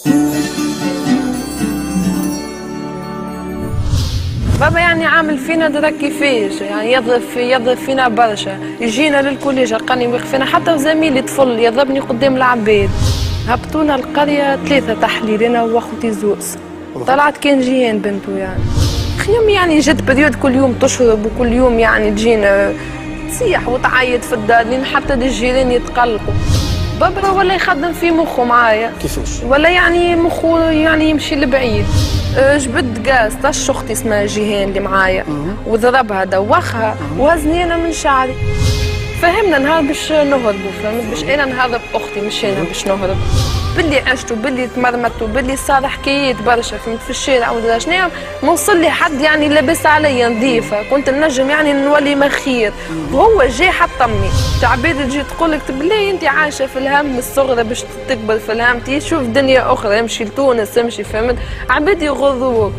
بابا يعني عامل فينا درك كيفاش، يعني يضرب فينا برشا، يجينا للكوليج لقاني واقف فينا، حتى زميلي طفل يضربني قدام العباد. هبطونا القرية 3 تحليل انا واخوتي زوز، طلعت كان جيان بنته يعني. خيام يعني جات بريود كل يوم تشرب وكل يوم يعني تجينا تصيح وتعيط في الدار لين حتى الجيران يتقلقوا. بابا ولا يخدم في مخه معايا. كيفاش؟ ولا يعني مخه يعني يمشي لبعيد. جبد غاز طش اختي اسمها جيهان اللي معايا وضربها دوخها وهزني انا من شعري. فهمنا نهار باش نهربوا، فهمت؟ باش انا نهرب اختي مش انا باش نهرب. باللي عشت وباللي تمرمت وباللي صار حكايات برشا، فهمت؟ في الشارع ولا شنو ما وصل لي حد يعني لابس عليا نظيفه، كنت نجم يعني نولي مخير. وهو جاي حطمني. عباد تجي تقول لك بالله انت عايشه في الهم الصغرى باش تكبر في الهم، تشوف دنيا اخرى، امشي لتونس امشي، فهمت؟ عباد يغضوك.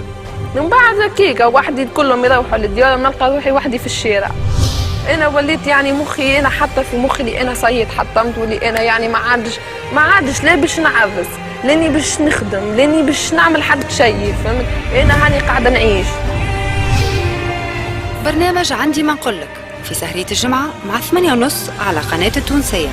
من بعد هكاك وحدي كلهم يروحوا لديارهم، نلقى روحي وحدي في الشارع. انا وليت يعني مخي انا حتى في مخي اللي انا صيد حطمت، واللي انا يعني ما عادش لا باش نعرس لاني باش نخدم لاني باش نعمل حد شيء، فهمت؟ انا هاني قاعده نعيش. برنامج عندي ما نقولك في سهرية الجمعة مع 8:30 على قناة التونسية.